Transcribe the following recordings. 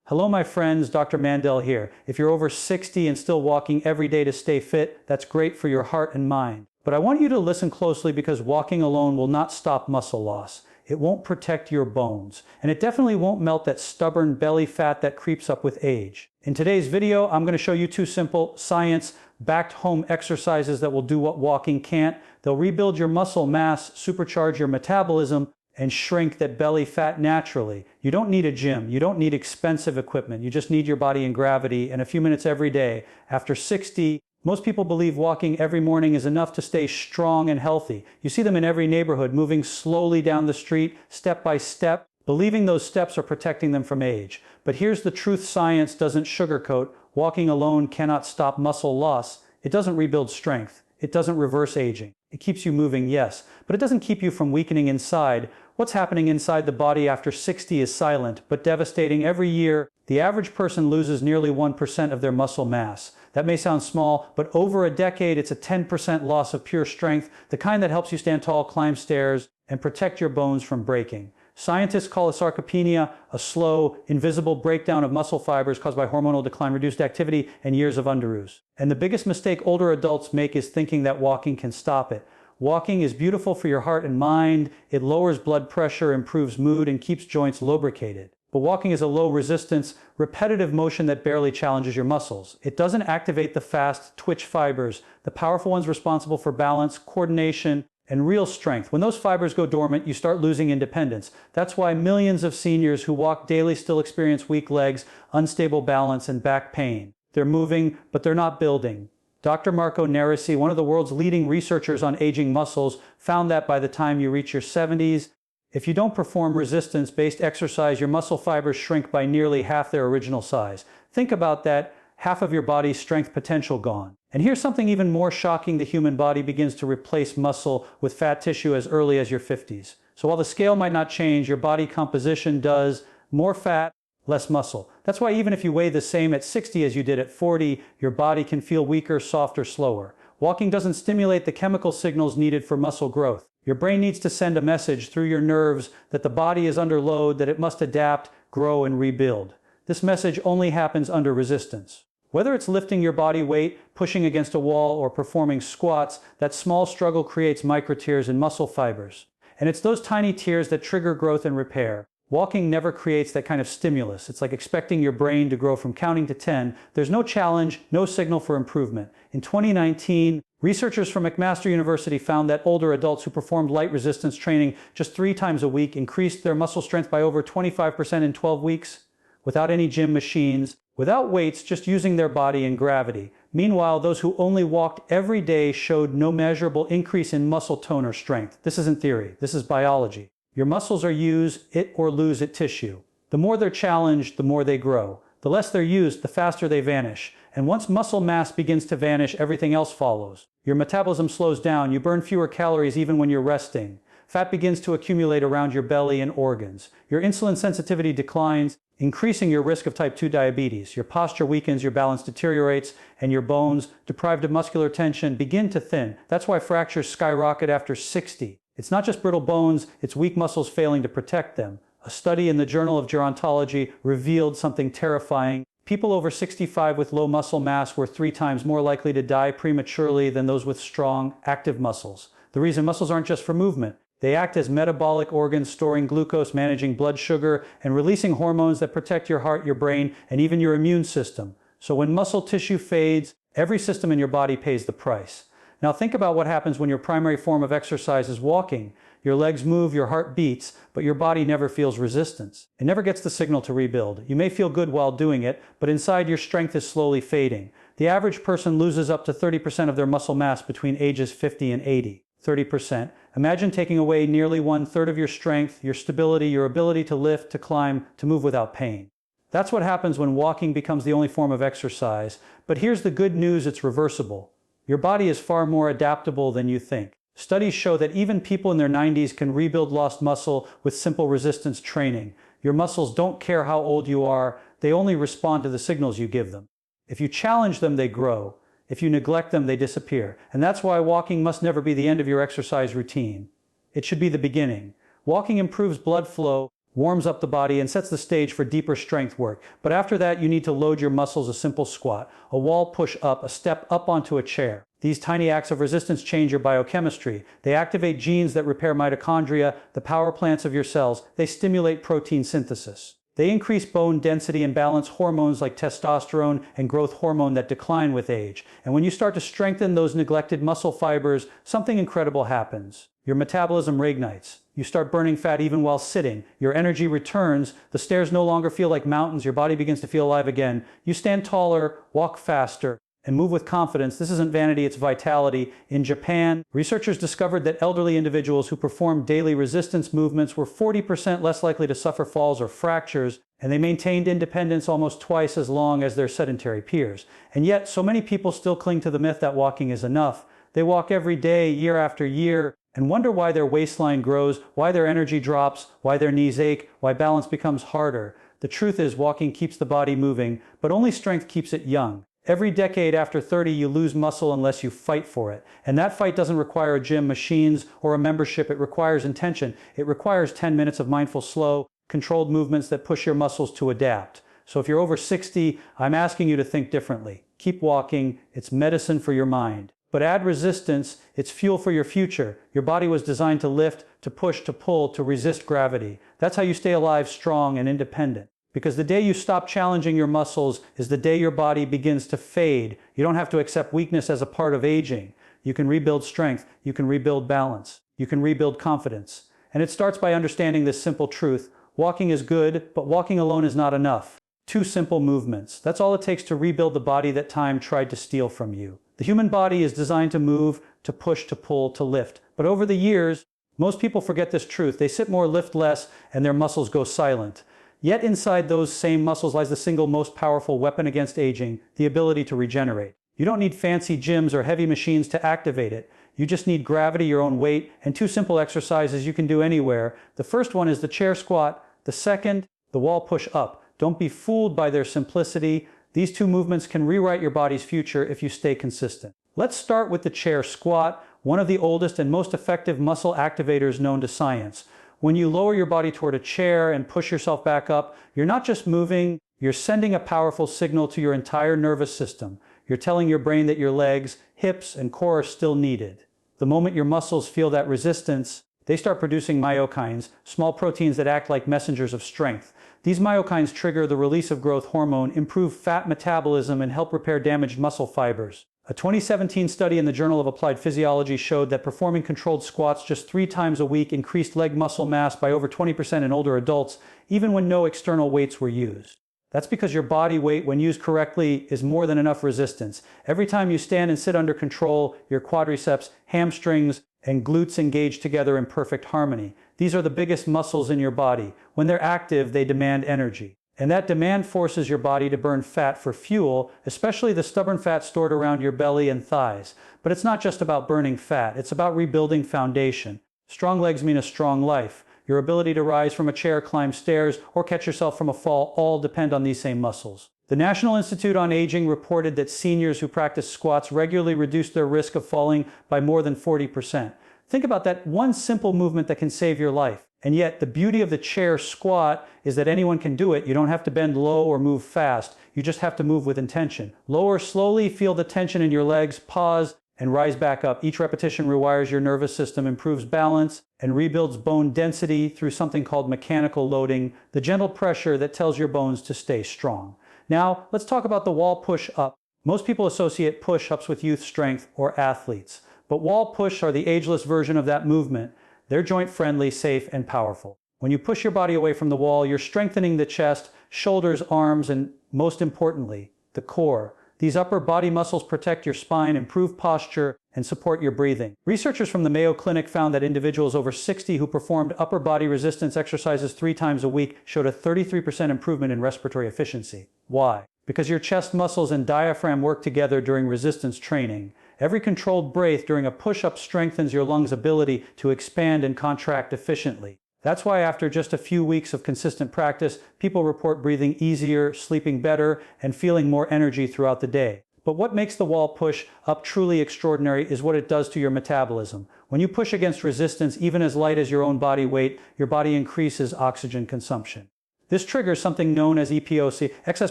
Hello my friends, Dr. Mandell here. If you're over 60 and still walking every day to stay fit, that's great for your heart and mind. But I want you to listen closely because walking alone will not stop muscle loss. It won't protect your bones, and it definitely won't melt that stubborn belly fat that creeps up with age. In today's video, I'm going to show you two simple, science-backed home exercises that will do what walking can't. They'll rebuild your muscle mass, supercharge your metabolism, and shrink that belly fat naturally. You don't need a gym. You don't need expensive equipment. You just need your body and gravity and a few minutes every day. After 60, most people believe walking every morning is enough to stay strong and healthy. You see them in every neighborhood, moving slowly down the street, step by step, believing those steps are protecting them from age. But here's the truth science doesn't sugarcoat. Walking alone cannot stop muscle loss. It doesn't rebuild strength. It doesn't reverse aging. It keeps you moving, yes, but it doesn't keep you from weakening inside. What's happening inside the body after 60 is silent, but devastating. Every year, the average person loses nearly 1% of their muscle mass. That may sound small, but over a decade, it's a 10% loss of pure strength, the kind that helps you stand tall, climb stairs, and protect your bones from breaking. Scientists call it sarcopenia, a slow, invisible breakdown of muscle fibers caused by hormonal decline, reduced activity, and years of underuse. And the biggest mistake older adults make is thinking that walking can stop it. Walking is beautiful for your heart and mind. It lowers blood pressure, improves mood, and keeps joints lubricated. But walking is a low-resistance, repetitive motion that barely challenges your muscles. It doesn't activate the fast twitch fibers, the powerful ones responsible for balance, coordination, and real strength. When those fibers go dormant, you start losing independence. That's why millions of seniors who walk daily still experience weak legs, unstable balance, and back pain. They're moving, but they're not building. Dr. Marco Neresi, one of the world's leading researchers on aging muscles, found that by the time you reach your 70s, if you don't perform resistance-based exercise, your muscle fibers shrink by nearly half their original size. Think about that, half of your body's strength potential gone. And here's something even more shocking: the human body begins to replace muscle with fat tissue as early as your 50s. So while the scale might not change, your body composition does. More fat, less muscle. That's why even if you weigh the same at 60 as you did at 40, your body can feel weaker, softer, slower. Walking doesn't stimulate the chemical signals needed for muscle growth. Your brain needs to send a message through your nerves that the body is under load, that it must adapt, grow, and rebuild. This message only happens under resistance. Whether it's lifting your body weight, pushing against a wall, or performing squats, that small struggle creates microtears in muscle fibers. And it's those tiny tears that trigger growth and repair. Walking never creates that kind of stimulus. It's like expecting your brain to grow from counting to 10. There's no challenge, no signal for improvement. In 2019, researchers from McMaster University found that older adults who performed light resistance training just 3 times a week increased their muscle strength by over 25% in 12 weeks, without any gym machines, without weights, just using their body and gravity. Meanwhile, those who only walked every day showed no measurable increase in muscle tone or strength. This isn't theory, this is biology. Your muscles are use it or lose it tissue. The more they're challenged, the more they grow. The less they're used, the faster they vanish. And once muscle mass begins to vanish, everything else follows. Your metabolism slows down, you burn fewer calories even when you're resting. Fat begins to accumulate around your belly and organs. Your insulin sensitivity declines, increasing your risk of type 2 diabetes. Your posture weakens, your balance deteriorates, and your bones, deprived of muscular tension, begin to thin. That's why fractures skyrocket after 60. It's not just brittle bones, it's weak muscles failing to protect them. A study in the Journal of Gerontology revealed something terrifying. People over 65 with low muscle mass were 3 times more likely to die prematurely than those with strong, active muscles. The reason: muscles aren't just for movement. They act as metabolic organs, storing glucose, managing blood sugar, and releasing hormones that protect your heart, your brain, and even your immune system. So when muscle tissue fades, every system in your body pays the price. Now think about what happens when your primary form of exercise is walking. Your legs move, your heart beats, but your body never feels resistance. It never gets the signal to rebuild. You may feel good while doing it, but inside your strength is slowly fading. The average person loses up to 30% of their muscle mass between ages 50 and 80. 30%. Imagine taking away nearly 1/3 of your strength, your stability, your ability to lift, to climb, to move without pain. That's what happens when walking becomes the only form of exercise. But here's the good news: it's reversible. Your body is far more adaptable than you think. Studies show that even people in their 90s can rebuild lost muscle with simple resistance training. Your muscles don't care how old you are, they only respond to the signals you give them. If you challenge them, they grow. If you neglect them, they disappear. And that's why walking must never be the end of your exercise routine. It should be the beginning. Walking improves blood flow, warms up the body, and sets the stage for deeper strength work. But after that, you need to load your muscles a simple squat, a wall push-up, a step up onto a chair. These tiny acts of resistance change your biochemistry. They activate genes that repair mitochondria, the power plants of your cells. They stimulate protein synthesis. They increase bone density and balance hormones like testosterone and growth hormone that decline with age. And when you start to strengthen those neglected muscle fibers, something incredible happens. Your metabolism reignites. You start burning fat even while sitting. Your energy returns. The stairs no longer feel like mountains. Your body begins to feel alive again. You stand taller, walk faster, and move with confidence. This isn't vanity, it's vitality. In Japan, researchers discovered that elderly individuals who performed daily resistance movements were 40% less likely to suffer falls or fractures, and they maintained independence almost twice as long as their sedentary peers. And yet, so many people still cling to the myth that walking is enough. They walk every day, year after year, and wonder why their waistline grows, why their energy drops, why their knees ache, why balance becomes harder. The truth is, walking keeps the body moving, but only strength keeps it young. Every decade after 30, you lose muscle unless you fight for it. And that fight doesn't require a gym, machines, or a membership. It requires intention. It requires 10 minutes of mindful, slow, controlled movements that push your muscles to adapt. So if you're over 60, I'm asking you to think differently. Keep walking. It's medicine for your mind. But add resistance. It's fuel for your future. Your body was designed to lift, to push, to pull, to resist gravity. That's how you stay alive, strong, and independent. Because the day you stop challenging your muscles is the day your body begins to fade. You don't have to accept weakness as a part of aging. You can rebuild strength. You can rebuild balance. You can rebuild confidence. And it starts by understanding this simple truth. Walking is good, but walking alone is not enough. 2 simple movements. That's all it takes to rebuild the body that time tried to steal from you. The human body is designed to move, to push, to pull, to lift. But over the years, most people forget this truth. They sit more, lift less, and their muscles go silent. Yet inside those same muscles lies the single most powerful weapon against aging, the ability to regenerate. You don't need fancy gyms or heavy machines to activate it. You just need gravity, your own weight, and 2 simple exercises you can do anywhere. The first one is the chair squat. The second, the wall push-up. Don't be fooled by their simplicity. These 2 movements can rewrite your body's future if you stay consistent. Let's start with the chair squat, one of the oldest and most effective muscle activators known to science. When you lower your body toward a chair and push yourself back up, you're not just moving, you're sending a powerful signal to your entire nervous system. You're telling your brain that your legs, hips, and core are still needed. The moment your muscles feel that resistance, they start producing myokines, small proteins that act like messengers of strength. These myokines trigger the release of growth hormone, improve fat metabolism, and help repair damaged muscle fibers. A 2017 study in the Journal of Applied Physiology showed that performing controlled squats just 3 times a week increased leg muscle mass by over 20% in older adults, even when no external weights were used. That's because your body weight, when used correctly, is more than enough resistance. Every time you stand and sit under control, your quadriceps, hamstrings, and glutes engage together in perfect harmony. These are the biggest muscles in your body. When they're active, they demand energy. And that demand forces your body to burn fat for fuel, especially the stubborn fat stored around your belly and thighs. But it's not just about burning fat, it's about rebuilding foundation. Strong legs mean a strong life. Your ability to rise from a chair, climb stairs, or catch yourself from a fall all depend on these same muscles. The National Institute on Aging reported that seniors who practice squats regularly reduce their risk of falling by more than 40%. Think about that one simple movement that can save your life. And yet, the beauty of the chair squat is that anyone can do it. You don't have to bend low or move fast. You just have to move with intention. Lower slowly, feel the tension in your legs, pause, and rise back up. Each repetition rewires your nervous system, improves balance, and rebuilds bone density through something called mechanical loading, the gentle pressure that tells your bones to stay strong. Now, let's talk about the wall push-up. Most people associate push-ups with youth strength or athletes. But wall push are the ageless version of that movement. They're joint-friendly, safe, and powerful. When you push your body away from the wall, you're strengthening the chest, shoulders, arms, and most importantly, the core. These upper body muscles protect your spine, improve posture, and support your breathing. Researchers from the Mayo Clinic found that individuals over 60 who performed upper body resistance exercises 3 times a week showed a 33% improvement in respiratory efficiency. Why? Because your chest muscles and diaphragm work together during resistance training. Every controlled breath during a push-up strengthens your lungs' ability to expand and contract efficiently. That's why after just a few weeks of consistent practice, people report breathing easier, sleeping better, and feeling more energy throughout the day. But what makes the wall push-up truly extraordinary is what it does to your metabolism. When you push against resistance, even as light as your own body weight, your body increases oxygen consumption. This triggers something known as EPOC, excess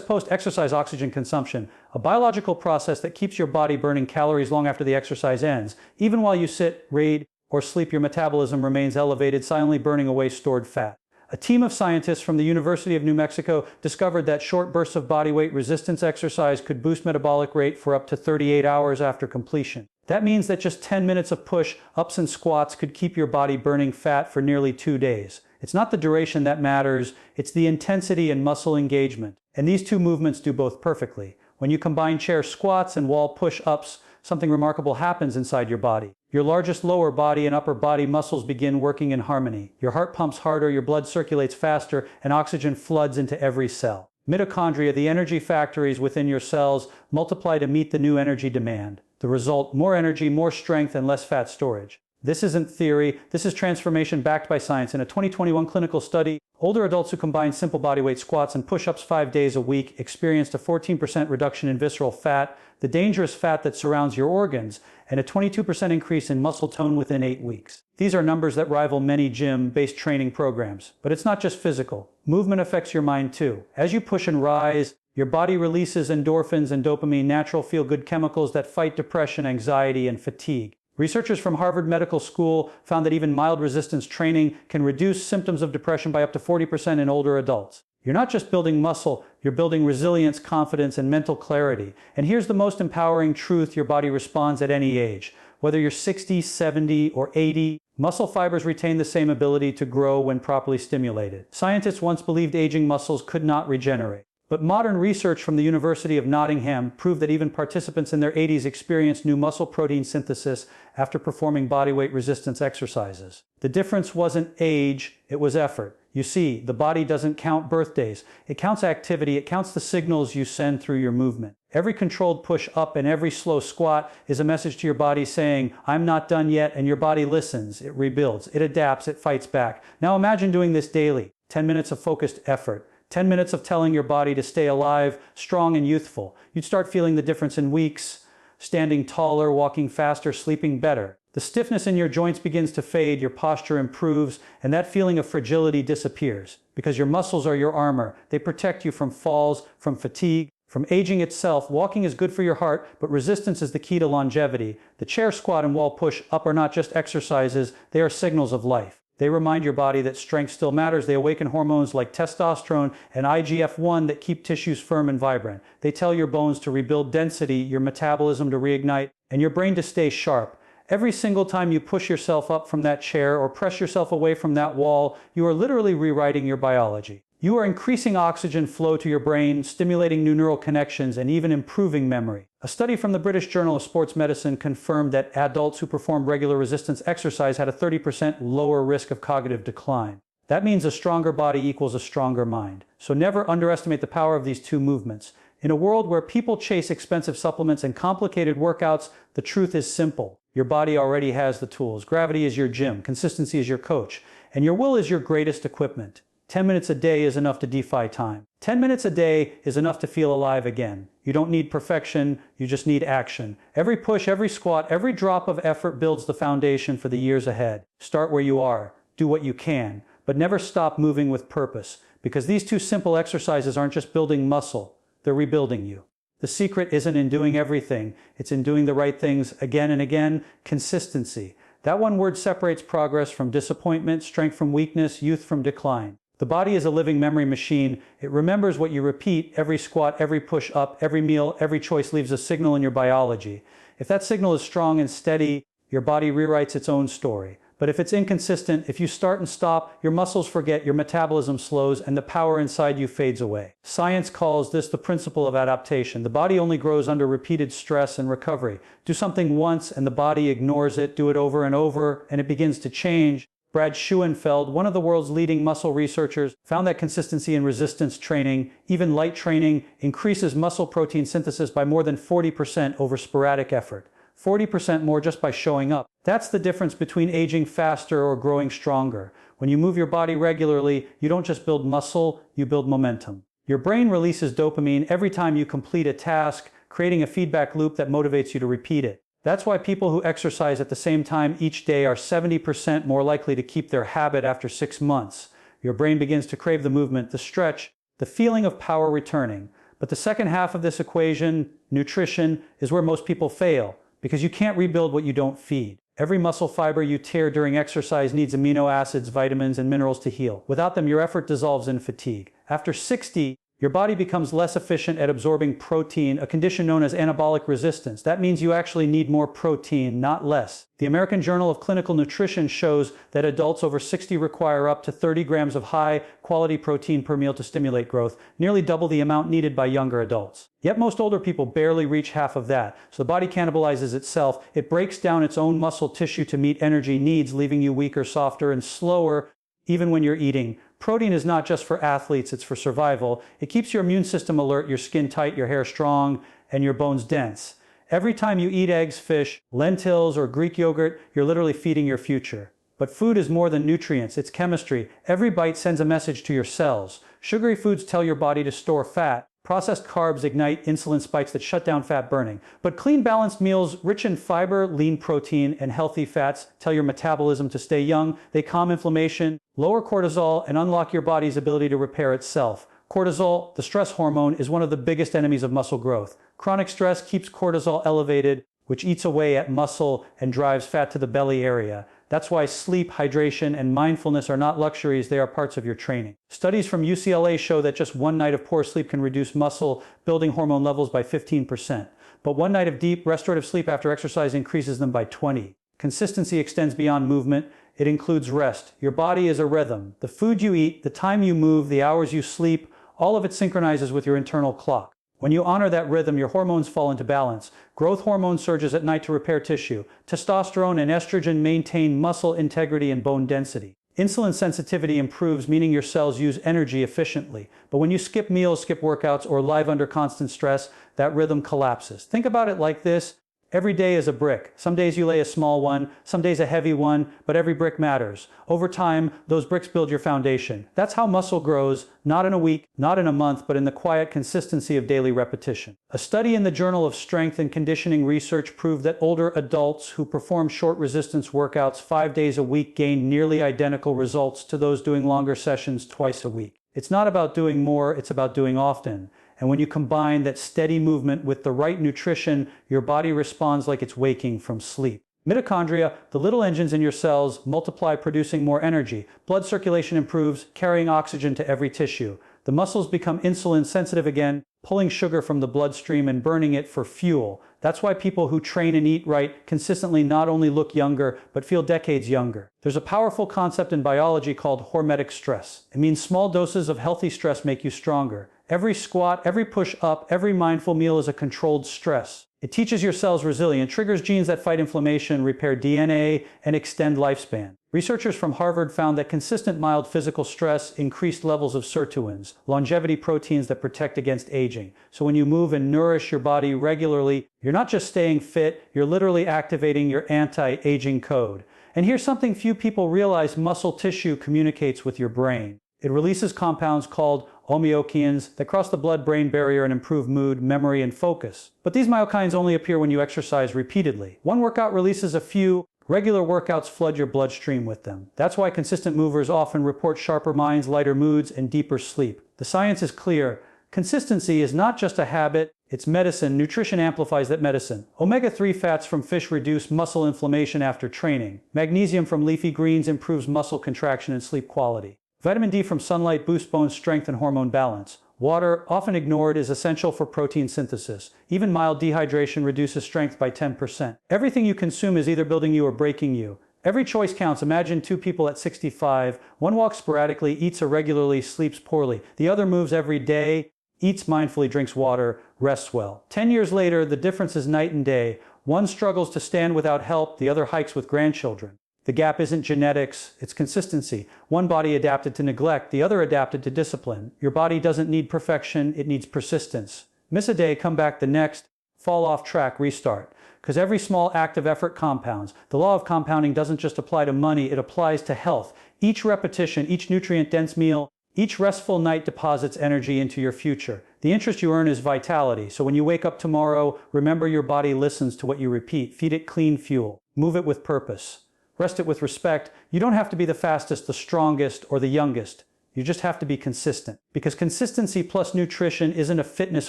post-exercise oxygen consumption, a biological process that keeps your body burning calories long after the exercise ends. Even while you sit, read, or sleep, your metabolism remains elevated, silently burning away stored fat. A team of scientists from the University of New Mexico discovered that short bursts of bodyweight resistance exercise could boost metabolic rate for up to 38 hours after completion. That means that just 10 minutes of push-ups and squats could keep your body burning fat for nearly 2 days. It's not the duration that matters, it's the intensity and muscle engagement. And these two movements do both perfectly. When you combine chair squats and wall push-ups, something remarkable happens inside your body. Your largest lower body and upper body muscles begin working in harmony. Your heart pumps harder, your blood circulates faster, and oxygen floods into every cell. Mitochondria, the energy factories within your cells, multiply to meet the new energy demand. The result, more energy, more strength, and less fat storage. This isn't theory, this is transformation backed by science. In a 2021 clinical study, older adults who combined simple bodyweight squats and push-ups 5 days a week experienced a 14% reduction in visceral fat, the dangerous fat that surrounds your organs, and a 22% increase in muscle tone within 8 weeks. These are numbers that rival many gym-based training programs. But it's not just physical. Movement affects your mind too. As you push and rise, your body releases endorphins and dopamine, natural feel-good chemicals that fight depression, anxiety, and fatigue. Researchers from Harvard Medical School found that even mild resistance training can reduce symptoms of depression by up to 40% in older adults. You're not just building muscle, you're building resilience, confidence, and mental clarity. And here's the most empowering truth: your body responds at any age. Whether you're 60, 70, or 80, muscle fibers retain the same ability to grow when properly stimulated. Scientists once believed aging muscles could not regenerate. But modern research from the University of Nottingham proved that even participants in their 80s experienced new muscle protein synthesis after performing bodyweight resistance exercises. The difference wasn't age, it was effort. You see, the body doesn't count birthdays. It counts activity, it counts the signals you send through your movement. Every controlled push-up and every slow squat is a message to your body saying, "I'm not done yet," and your body listens, it rebuilds, it adapts, it fights back. Now imagine doing this daily. 10 minutes of focused effort. 10 minutes of telling your body to stay alive, strong, and youthful. You'd start feeling the difference in weeks, standing taller, walking faster, sleeping better. The stiffness in your joints begins to fade, your posture improves, and that feeling of fragility disappears. Because your muscles are your armor. They protect you from falls, from fatigue, from aging itself. Walking is good for your heart, but resistance is the key to longevity. The chair squat and wall push-up are not just exercises, they are signals of life. They remind your body that strength still matters. They awaken hormones like testosterone and IGF-1 that keep tissues firm and vibrant. They tell your bones to rebuild density, your metabolism to reignite, and your brain to stay sharp. Every single time you push yourself up from that chair or press yourself away from that wall, you are literally rewriting your biology. You are increasing oxygen flow to your brain, stimulating new neural connections, and even improving memory. A study from the British Journal of Sports Medicine confirmed that adults who performed regular resistance exercise had a 30% lower risk of cognitive decline. That means a stronger body equals a stronger mind. So never underestimate the power of these two movements. In a world where people chase expensive supplements and complicated workouts, the truth is simple. Your body already has the tools. Gravity is your gym, consistency is your coach, and your will is your greatest equipment. 10 minutes a day is enough to defy time. 10 minutes a day is enough to feel alive again. You don't need perfection, you just need action. Every push, every squat, every drop of effort builds the foundation for the years ahead. Start where you are, do what you can, but never stop moving with purpose, because these two simple exercises aren't just building muscle, they're rebuilding you. The secret isn't in doing everything, it's in doing the right things again and again. Consistency. That one word separates progress from disappointment, strength from weakness, youth from decline. The body is a living memory machine. It remembers what you repeat. Every squat, every push-up, every meal, every choice leaves a signal in your biology. If that signal is strong and steady, your body rewrites its own story. But if it's inconsistent, if you start and stop, your muscles forget, your metabolism slows, and the power inside you fades away. Science calls this the principle of adaptation. The body only grows under repeated stress and recovery. Do something once and the body ignores it. Do it over and over, and it begins to change. Brad Schoenfeld, one of the world's leading muscle researchers, found that consistency in resistance training, even light training, increases muscle protein synthesis by more than 40% over sporadic effort. 40% more just by showing up. That's the difference between aging faster or growing stronger. When you move your body regularly, you don't just build muscle, you build momentum. Your brain releases dopamine every time you complete a task, creating a feedback loop that motivates you to repeat it. That's why people who exercise at the same time each day are 70% more likely to keep their habit after 6 months. Your brain begins to crave the movement, the stretch, the feeling of power returning. But the second half of this equation, nutrition, is where most people fail, because you can't rebuild what you don't feed. Every muscle fiber you tear during exercise needs amino acids, vitamins, and minerals to heal. Without them, your effort dissolves in fatigue. After 60, your body becomes less efficient at absorbing protein, a condition known as anabolic resistance. That means you actually need more protein, not less. The American Journal of Clinical Nutrition shows that adults over 60 require up to 30 grams of high-quality protein per meal to stimulate growth, nearly double the amount needed by younger adults. Yet most older people barely reach half of that. So the body cannibalizes itself. It breaks down its own muscle tissue to meet energy needs, leaving you weaker, softer, and slower even when you're eating. Protein is not just for athletes, it's for survival. It keeps your immune system alert, your skin tight, your hair strong, and your bones dense. Every time you eat eggs, fish, lentils, or Greek yogurt, you're literally feeding your future. But food is more than nutrients, it's chemistry. Every bite sends a message to your cells. Sugary foods tell your body to store fat. Processed carbs ignite insulin spikes that shut down fat burning. But clean, balanced meals rich in fiber, lean protein, and healthy fats tell your metabolism to stay young. They calm inflammation, lower cortisol, and unlock your body's ability to repair itself. Cortisol, the stress hormone, is one of the biggest enemies of muscle growth. Chronic stress keeps cortisol elevated, which eats away at muscle and drives fat to the belly area. That's why sleep, hydration, and mindfulness are not luxuries, they are parts of your training. Studies from UCLA show that just one night of poor sleep can reduce muscle building hormone levels by 15%. But one night of deep, restorative sleep after exercise increases them by 20%. Consistency extends beyond movement. It includes rest. Your body is a rhythm. The food you eat, the time you move, the hours you sleep, all of it synchronizes with your internal clock. When you honor that rhythm, your hormones fall into balance. Growth hormone surges at night to repair tissue. Testosterone and estrogen maintain muscle integrity and bone density. Insulin sensitivity improves, meaning your cells use energy efficiently. But when you skip meals, skip workouts, or live under constant stress, that rhythm collapses. Think about it like this. Every day is a brick. Some days you lay a small one, some days a heavy one, but every brick matters. Over time, those bricks build your foundation. That's how muscle grows, not in a week, not in a month, but in the quiet consistency of daily repetition. A study in the Journal of Strength and Conditioning Research proved that older adults who perform short resistance workouts 5 days a week gained nearly identical results to those doing longer sessions twice a week. It's not about doing more, it's about doing often. And when you combine that steady movement with the right nutrition, your body responds like it's waking from sleep. Mitochondria, the little engines in your cells, multiply, producing more energy. Blood circulation improves, carrying oxygen to every tissue. The muscles become insulin sensitive again, pulling sugar from the bloodstream and burning it for fuel. That's why people who train and eat right consistently not only look younger, but feel decades younger. There's a powerful concept in biology called hormetic stress. It means small doses of healthy stress make you stronger. Every squat, every push-up, every mindful meal is a controlled stress. It teaches your cells resilience, triggers genes that fight inflammation, repair DNA, and extend lifespan. Researchers from Harvard found that consistent mild physical stress increased levels of sirtuins, longevity proteins that protect against aging. So when you move and nourish your body regularly, you're not just staying fit, you're literally activating your anti-aging code. And here's something few people realize: muscle tissue communicates with your brain. It releases compounds called homeokines that cross the blood-brain barrier and improve mood, memory, and focus. But these myokines only appear when you exercise repeatedly. One workout releases a few, regular workouts flood your bloodstream with them. That's why consistent movers often report sharper minds, lighter moods, and deeper sleep. The science is clear. Consistency is not just a habit, it's medicine. Nutrition amplifies that medicine. Omega-3 fats from fish reduce muscle inflammation after training. Magnesium from leafy greens improves muscle contraction and sleep quality. Vitamin D from sunlight boosts bone strength and hormone balance. Water, often ignored, is essential for protein synthesis. Even mild dehydration reduces strength by 10%. Everything you consume is either building you or breaking you. Every choice counts. Imagine two people at 65. One walks sporadically, eats irregularly, sleeps poorly. The other moves every day, eats mindfully, drinks water, rests well. 10 years later, the difference is night and day. One struggles to stand without help, the other hikes with grandchildren. The gap isn't genetics, it's consistency. One body adapted to neglect, the other adapted to discipline. Your body doesn't need perfection, it needs persistence. Miss a day, come back the next, fall off track, restart. Because every small act of effort compounds. The law of compounding doesn't just apply to money, it applies to health. Each repetition, each nutrient-dense meal, Each restful night deposits energy into your future. The interest you earn is vitality, so when you wake up tomorrow, remember your body listens to what you repeat. Feed it clean fuel. Move it with purpose. Rest it with respect. You don't have to be the fastest, the strongest, or the youngest. You just have to be consistent. Because consistency plus nutrition isn't a fitness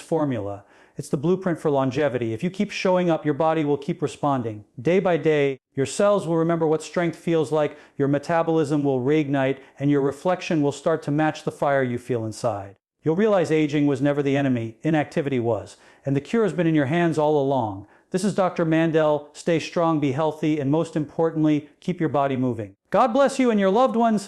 formula. It's the blueprint for longevity. If you keep showing up, your body will keep responding. Day by day, your cells will remember what strength feels like, your metabolism will reignite, and your reflection will start to match the fire you feel inside. You'll realize aging was never the enemy, inactivity was. And the cure has been in your hands all along. This is Dr. Mandell. Stay strong, be healthy, and most importantly, keep your body moving. God bless you and your loved ones.